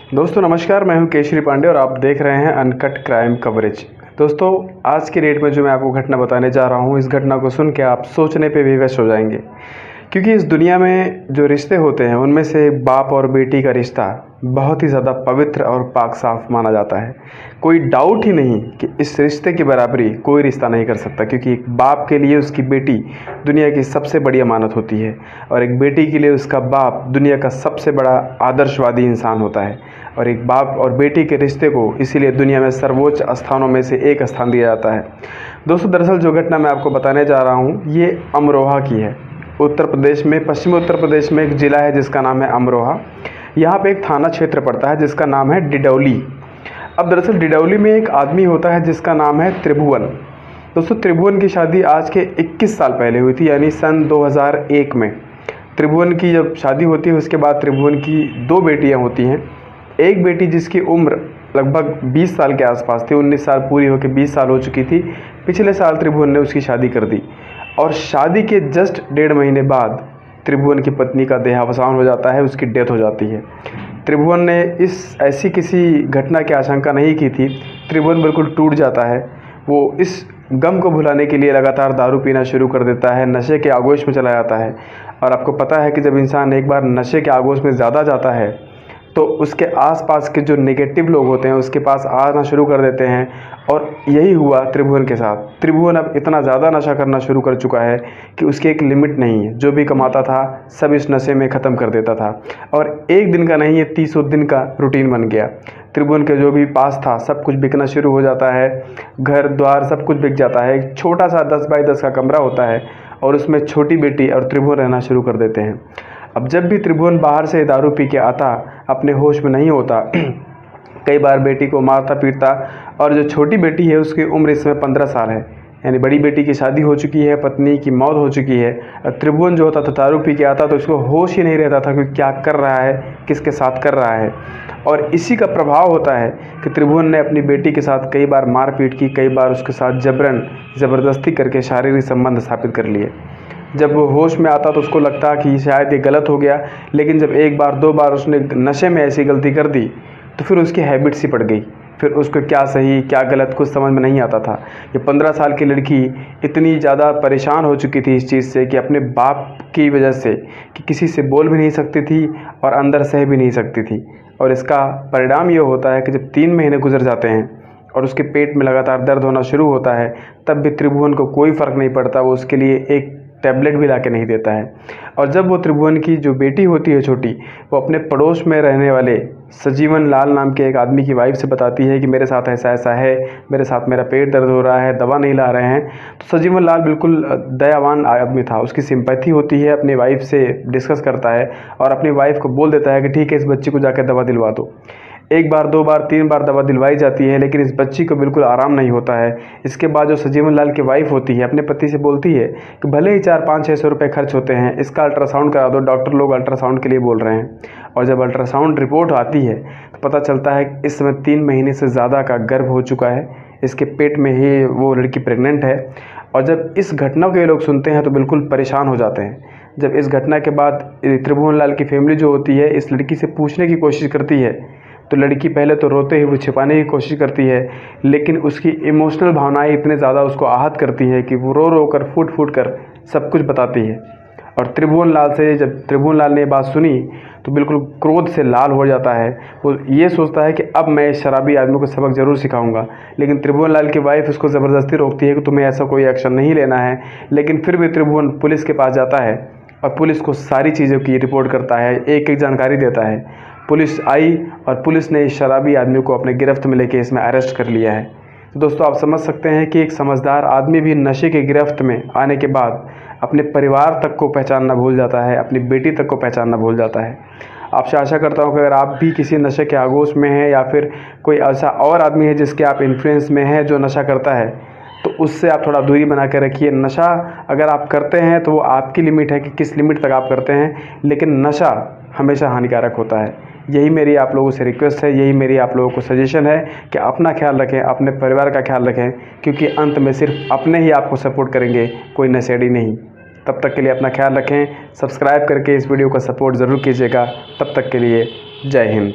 दोस्तों नमस्कार, मैं हूं केशरी पांडे और आप देख रहे हैं अनकट क्राइम कवरेज। दोस्तों आज की डेट में जो मैं आपको घटना बताने जा रहा हूं, इस घटना को सुन के आप सोचने पे विवश हो जाएंगे। क्योंकि इस दुनिया में जो रिश्ते होते हैं उनमें से बाप और बेटी का रिश्ता बहुत ही ज़्यादा पवित्र और पाक साफ माना जाता है। कोई डाउट ही नहीं कि इस रिश्ते की बराबरी कोई रिश्ता नहीं कर सकता, क्योंकि एक बाप के लिए उसकी बेटी दुनिया की सबसे बड़ी अमानत होती है और एक बेटी के लिए उसका बाप दुनिया का सबसे बड़ा आदर्शवादी इंसान होता है। और एक बाप और बेटी के रिश्ते को इसीलिए दुनिया में सर्वोच्च स्थानों में से एक स्थान दिया जाता है। दोस्तों दरअसल जो घटना मैं आपको बताने जा रहा हूँ ये अमरोहा की है। उत्तर प्रदेश में, पश्चिमी उत्तर प्रदेश में एक ज़िला है जिसका नाम है अमरोहा। यहाँ पे एक थाना क्षेत्र पड़ता है जिसका नाम है डिडौली। अब दरअसल डिडौली में एक आदमी होता है जिसका नाम है त्रिभुवन। दोस्तों त्रिभुवन की शादी आज के 21 साल पहले हुई थी, यानी सन 2001 में। त्रिभुवन की जब शादी होती है उसके बाद त्रिभुवन की 2 बेटियाँ होती हैं। एक बेटी जिसकी उम्र लगभग 20 साल के आसपास थी, 19 साल पूरी होकर 20 साल हो चुकी थी। पिछले साल त्रिभुवन ने उसकी शादी कर दी और शादी के जस्ट 1.5 महीने बाद त्रिभुवन की पत्नी का देहावसान हो जाता है, उसकी डेथ हो जाती है। त्रिभुवन ने ऐसी किसी घटना की आशंका नहीं की थी। त्रिभुवन बिल्कुल टूट जाता है। वो इस गम को भुलाने के लिए लगातार दारू पीना शुरू कर देता है, नशे के आगोश में चला जाता है। और आपको पता है कि जब इंसान एक बार नशे के आगोश में ज़्यादा जाता है तो उसके आसपास के जो नेगेटिव लोग होते हैं उसके पास आना शुरू कर देते हैं। और यही हुआ त्रिभुवन के साथ। त्रिभुवन अब इतना ज़्यादा नशा करना शुरू कर चुका है कि उसकी एक लिमिट नहीं है। जो भी कमाता था सब इस नशे में ख़त्म कर देता था और एक दिन का नहीं, ये 30 दिन का रूटीन बन गया। त्रिभुवन के जो भी पास था सब कुछ बिकना शुरू हो जाता है, घर द्वार सब कुछ बिक जाता है। एक छोटा सा 10 बाई 10 का कमरा होता है और उसमें छोटी बेटी और त्रिभुवन रहना शुरू कर देते हैं। अब जब भी त्रिभुवन बाहर से दारू पी के आता, अपने होश में नहीं होता, कई बार बेटी को मारता पीटता। और जो छोटी बेटी है उसकी उम्र इस समय 15 साल है, यानी बड़ी बेटी की शादी हो चुकी है, पत्नी की मौत हो चुकी है। त्रिभुवन जो होता था दारू पी के आता तो उसको होश ही नहीं रहता था कि क्या कर रहा है, किसके साथ कर रहा है। और इसी का प्रभाव होता है कि त्रिभुवन ने अपनी बेटी के साथ कई बार मारपीट की, कई बार उसके साथ ज़बरदस्ती करके शारीरिक संबंध स्थापित कर लिए। जब वो होश में आता तो उसको लगता कि शायद ये गलत हो गया, लेकिन जब 1 बार 2 बार उसने नशे में ऐसी गलती कर दी तो फिर उसकी हैबिट सी पड़ गई। फिर उसको क्या सही क्या गलत कुछ समझ में नहीं आता था। ये 15 साल की लड़की इतनी ज़्यादा परेशान हो चुकी थी इस चीज़ से कि अपने बाप की वजह से कि किसी से बोल भी नहीं सकती थी और अंदर सह भी नहीं सकती थी। और इसका परिणाम ये होता है कि जब 3 महीने गुजर जाते हैं और उसके पेट में लगातार दर्द होना शुरू होता है, तब भी त्रिभुवन को कोई फ़र्क नहीं पड़ता। वो उसके लिए एक टैबलेट भी ला के नहीं देता है। और जब वो त्रिभुवन की जो बेटी होती है छोटी, वो अपने पड़ोस में रहने वाले सजीवन लाल नाम के एक आदमी की वाइफ से बताती है कि मेरे साथ ऐसा ऐसा है, मेरे साथ मेरा पेट दर्द हो रहा है, दवा नहीं ला रहे हैं। तो सजीवन लाल बिल्कुल दयावान आदमी था, उसकी सिंपैथी होती है, अपनी वाइफ से डिस्कस करता है और अपनी वाइफ को बोल देता है कि ठीक है इस बच्ची को जाकर दवा दिलवा दो। 1 बार 2 बार 3 बार दवा दिलवाई जाती है, लेकिन इस बच्ची को बिल्कुल आराम नहीं होता है। इसके बाद जो सजीवन लाल की वाइफ होती है अपने पति से बोलती है कि भले ही 400-500-600 रुपये खर्च होते हैं, इसका अल्ट्रासाउंड करा दो, डॉक्टर लोग अल्ट्रासाउंड के लिए बोल रहे हैं। और जब अल्ट्रासाउंड रिपोर्ट आती है तो पता चलता है कि इस समय 3 महीने से ज़्यादा का गर्भ हो चुका है, इसके पेट में ही वो लड़की प्रेग्नेंट है। और जब इस घटना को ये लोग सुनते हैं तो बिल्कुल परेशान हो जाते हैं। जब इस घटना के बाद त्रिभुवन लाल की फैमिली जो होती है इस लड़की से पूछने की कोशिश करती है, तो लड़की पहले तो रोते ही वो छिपाने की कोशिश करती है, लेकिन उसकी इमोशनल भावनाएं इतने ज़्यादा उसको आहत करती हैं कि वो रो रो कर फूट फूट कर सब कुछ बताती है। और त्रिभुवन लाल से जब त्रिभुवन लाल ने ये बात सुनी तो बिल्कुल क्रोध से लाल हो जाता है। वो ये सोचता है कि अब मैं इस शराबी आदमी को सबक ज़रूर सिखाऊंगा, लेकिन त्रिभुवन लाल की वाइफ उसको ज़बरदस्ती रोकती है कि तुम्हें ऐसा कोई एक्शन नहीं लेना है। लेकिन फिर भी त्रिभुवन पुलिस के पास जाता है और पुलिस को सारी चीज़ों की रिपोर्ट करता है, एक एक जानकारी देता है। पुलिस आई और पुलिस ने इस शराबी आदमी को अपने गिरफ्त में लेके इसमें अरेस्ट कर लिया है। तो दोस्तों आप समझ सकते हैं कि एक समझदार आदमी भी नशे के गिरफ्त में आने के बाद अपने परिवार तक को पहचानना भूल जाता है, अपनी बेटी तक को पहचानना भूल जाता है। आपसे आशा करता हूं कि अगर आप भी किसी नशे के आगोश में हैं या फिर कोई ऐसा और आदमी है जिसके आप इन्फ्लुएंस में हैं जो नशा करता है, तो उससे आप थोड़ा दूरी बना के रखिए। नशा अगर आप करते हैं तो वो आपकी लिमिट है कि किस लिमिट तक आप करते हैं, लेकिन नशा हमेशा हानिकारक होता है। यही मेरी आप लोगों से रिक्वेस्ट है, यही मेरी आप लोगों को सजेशन है कि अपना ख्याल रखें, अपने परिवार का ख्याल रखें, क्योंकि अंत में सिर्फ अपने ही आपको सपोर्ट करेंगे, कोई नशेड़ी नहीं। तब तक के लिए अपना ख्याल रखें, सब्सक्राइब करके इस वीडियो का सपोर्ट ज़रूर कीजिएगा। तब तक के लिए जय हिंद।